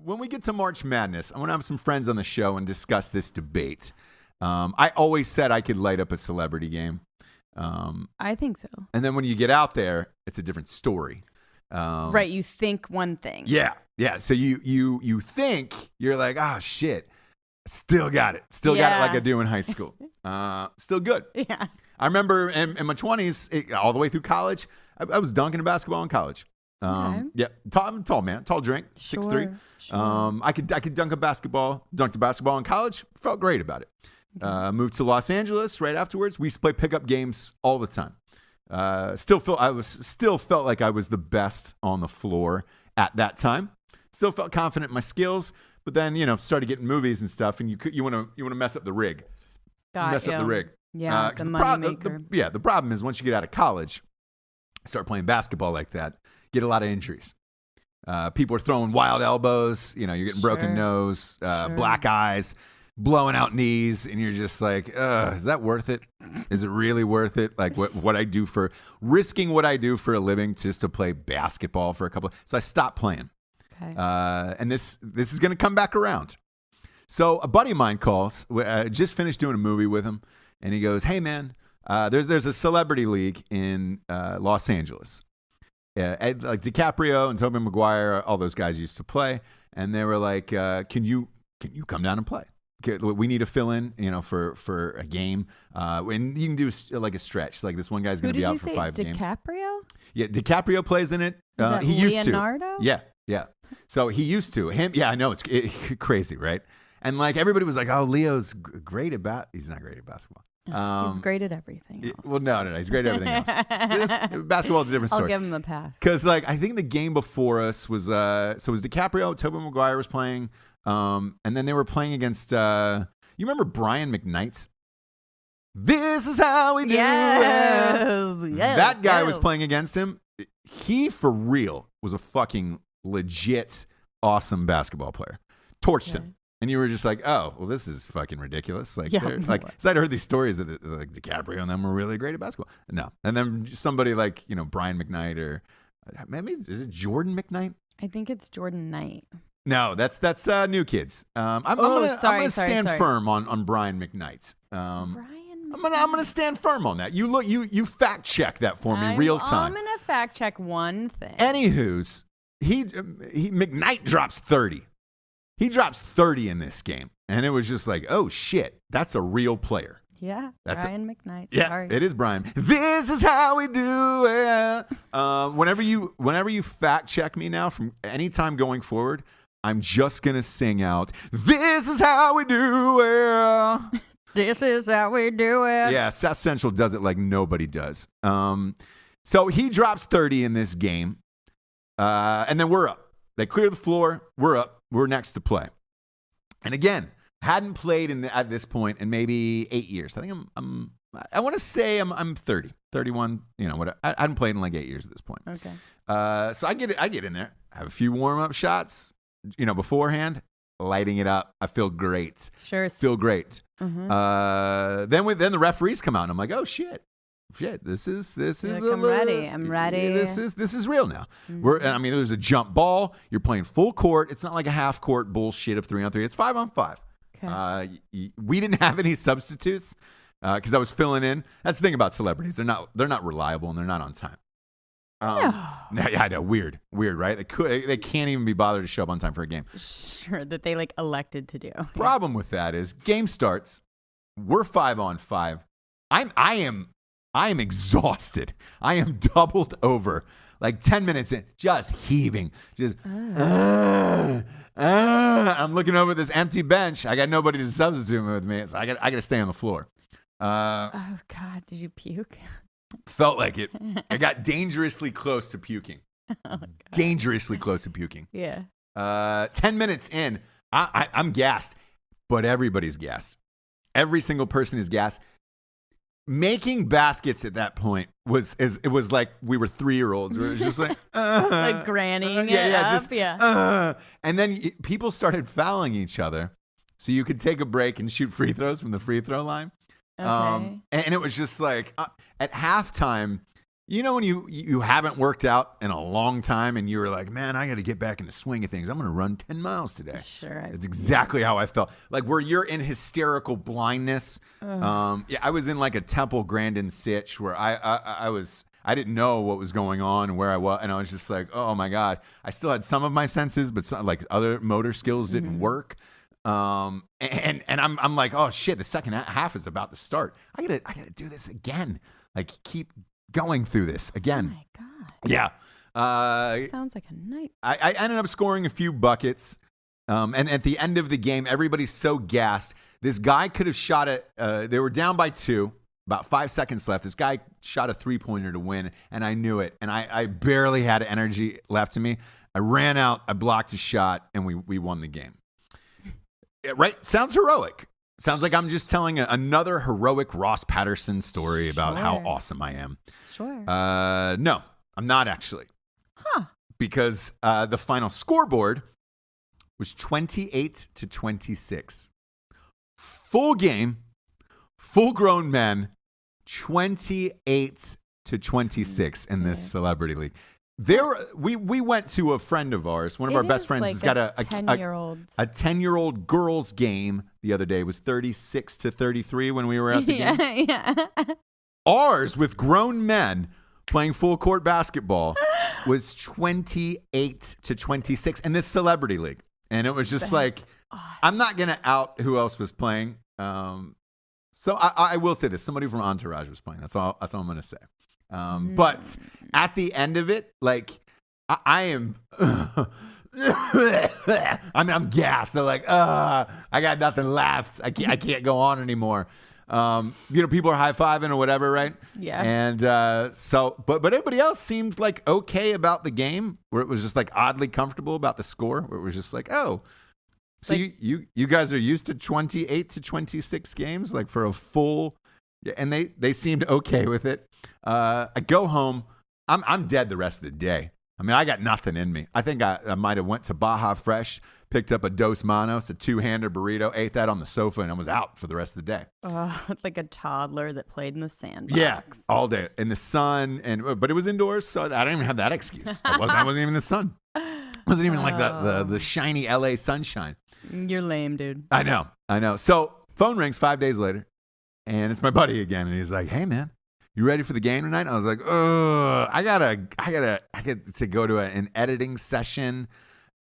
when we get to March Madness, I want to have some friends on the show and discuss this debate. I always said I could light up a celebrity game. I think so. And then when you get out there, it's a different story. Right, you think one thing. Yeah. So you think you're like, oh shit, still got it. Got it like I do in high school. Still good. Yeah. I remember in my 20s, all the way through college, I was dunking a basketball in college. Okay. Yeah, tall man, tall drink, 6'3". Sure. I could dunk a basketball. Dunked a basketball in college. Felt great about it. Moved to Los Angeles right afterwards. We used to play pickup games all the time. Still felt like I was the best on the floor at that time. Still felt confident in my skills, but then started getting movies and stuff, and you want to mess up the rig. Mess up the rig. Yeah, the money maker. The problem is once you get out of college, start playing basketball like that, get a lot of injuries. People are throwing wild elbows. You're getting broken nose, black eyes, blowing out knees, and you're just like, is that worth it? Is it really worth it? Like what I do for risking what I do for a living just to play basketball for a couple. So I stopped playing. Okay. And this is going to come back around. So a buddy of mine calls. Just finished doing a movie with him, and he goes, "Hey man, there's a celebrity league in Los Angeles. Like DiCaprio and Tobey Maguire, all those guys used to play, and they were like, can you come down and play? We need to fill in, for a game. And you can do like a stretch. Like this one guy's going to be out for 5 games. DiCaprio? Yeah, DiCaprio plays in it. He used to. Leonardo? Yeah. So he used to. Him. Yeah, I know it's crazy, right? And like everybody was like, "Oh, Leo's great at He's not great at basketball. He's great at everything else. Well, no, he's great at everything else. Basketball is a different story. I'll give him a pass. Because I think the game before us was it was DiCaprio, Tobey Maguire was playing, and then they were playing against. You remember Brian McKnight? This is how we do it. Yes, that guy was playing against him. He for real was a fucking legit awesome basketball player. Torched him. And you were just like, oh, well, this is fucking ridiculous. Like, because I'd heard these stories that like DiCaprio and them were really great at basketball. No. And then somebody like, Brian McKnight or maybe, is it Jordan McKnight? I think it's Jordan Knight. No, that's New Kids. I'm gonna stand firm on Brian McKnight. I'm gonna stand firm on that. You fact check that for me real time. I'm gonna fact check one thing. Anywho's, McKnight drops 30. He drops 30 in this game, and it was just like, oh shit, that's a real player. Yeah, Brian McKnight. Yeah, sorry. It is Brian. This is how we do it. Whenever you fact check me now, from any time going forward, I'm just gonna sing out, "This is how we do it." This is how we do it. Yeah, South Central does it like nobody does. So he drops 30 in this game, and then we're up. They clear the floor. We're up. We're next to play. And again, hadn't played at this point in maybe 8 years. I think I want to say I'm 30, 31, what I hadn't played in like 8 years at this point. Okay. So I get in there, have a few warm-up shots, beforehand, lighting it up. I feel great. Sure. Feel great. Mm-hmm. Then the referees come out and I'm like, oh shit, this is I'm ready. This is real now. Mm-hmm. There's a jump ball. You're playing full court. It's not like a half court bullshit of 3-on-3. It's 5-on-5. Okay. We didn't have any substitutes because I was filling in. That's the thing about celebrities. They're not reliable and they're not on time. Yeah, I know. Weird, right? They can't even be bothered to show up on time for a game. Sure, that they elected to do. Problem with that is game starts. We're 5-on-5. I am exhausted. I am doubled over. Like 10 minutes in, just heaving. I'm looking over this empty bench. I got nobody to substitute with me. So I got to stay on the floor. Oh, God. Did you puke? Felt like it. I got dangerously close to puking. Dangerously close to puking. Yeah. 10 minutes in, I'm gassed. But everybody's gassed. Every single person is gassed. Making baskets at that point was like we were 3-year-olds. We were just like, like grannying it up. And then people started fouling each other, so you could take a break and shoot free throws from the free throw line. Okay. And it was just like at halftime, You know when you haven't worked out in a long time and you were like, man, I got to get back in the swing of things. I'm going to run 10 miles today. Sure. It's exactly how I felt. Like where you're in hysterical blindness. I was in like a Temple Grandin sitch where I didn't know what was going on and where I was. And I was just like, oh my God. I still had some of my senses, but some, like other motor skills didn't work. And I'm like, oh shit, the second half is about to start. I gotta do this again. Like keep going through this again. Oh my God. Yeah. Sounds like a night. I ended up scoring a few buckets. And at the end of the game, everybody's so gassed. This guy could have shot it. They were down by 2, about 5 seconds left. This guy shot a 3-pointer to win, and I knew it. And I barely had energy left in me. I ran out, I blocked a shot, and we won the game. Right? Sounds heroic. Sounds like I'm just telling another heroic Ross Patterson story about how awesome I am. Sure. No, I'm not actually. Huh. Because the final scoreboard was 28-26. Full game, full-grown men, 28-26 in this celebrity league. We went to a friend of ours. One of our best friends has got a 10-year-old girls game the other day. It was 36-33 when we were at the game. Yeah. Ours with grown men playing full court basketball was 28-26 in this celebrity league. And it was just awesome. I'm not going to out who else was playing. So I will say this. Somebody from Entourage was playing. That's all I'm going to say. But at the end of it, like I am, I'm gassed. They're like, I got nothing left. I can't go on anymore. People are high-fiving or whatever, right? Yeah. And but everybody else seemed like okay about the game, where it was just like oddly comfortable about the score, where it was just like, oh, so you guys are used to 28-26 games, like for a full, and they seemed okay with it. I go home, I'm dead the rest of the day. I mean, I got nothing in me. I think I might have went to Baja Fresh, picked up a Dos Manos, a 2-hander burrito, ate that on the sofa, and I was out for the rest of the day. Like a toddler that played in the sandbox. Yeah, all day in the sun, but it was indoors, so I didn't even have that excuse. I wasn't even in the sun. It wasn't even like the shiny LA sunshine. You're lame, dude. I know. So phone rings 5 days later, and it's my buddy again, and he's like, "Hey, man. You ready for the game tonight?" I was like, I got to go to an editing session.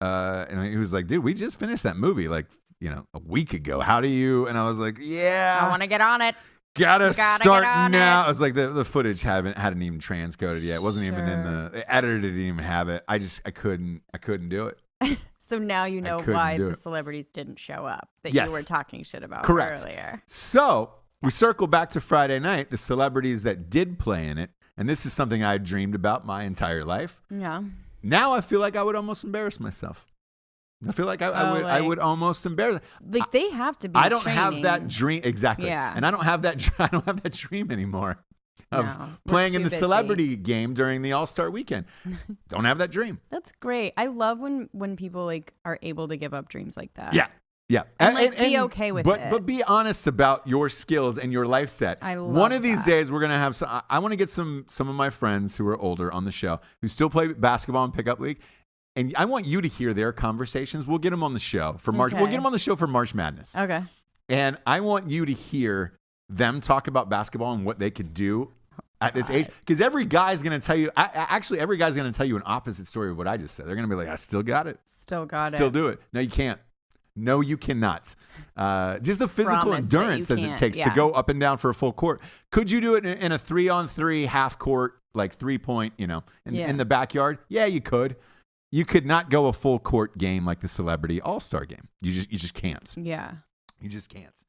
And he was like, dude, we just finished that movie like, a week ago. How do you? And I was like, yeah. I want to get on it. Gotta start now. I was like, the footage hadn't even transcoded yet. It wasn't even in the editor didn't even have it. I couldn't do it. So now you know why the celebrities didn't show up that you were talking shit about earlier. So we circle back to Friday night, the celebrities that did play in it. And this is something I dreamed about my entire life. Yeah. Now I feel like I would almost embarrass myself. I feel like I would almost embarrass. Like they have to be. I don't have that dream exactly. Yeah. And I don't have that dream anymore of playing in the celebrity game during the All-Star weekend. Don't have that dream. That's great. I love when people like are able to give up dreams like that. Yeah. Yeah. And be okay with it. But be honest about your skills and your life set. One of these days we're going to have I want to get some of my friends who are older on the show who still play basketball in pickup league. And I want you to hear their conversations. We'll get them on the show for March. Okay. We'll get them on the show for March Madness. Okay. And I want you to hear them talk about basketball and what they could do at this age. Because every guy's going to tell you, every guy's going to tell you an opposite story of what I just said. They're going to be like, I still got it. Still do it. No, you can't. No, you cannot. Just the physical endurance that it takes to go up and down for a full court. Could you do it in a 3-on-3 half court, like 3-point, in the backyard? Yeah, you could. You could not go a full court game like the Celebrity All-Star game. You just can't. Yeah. You just can't.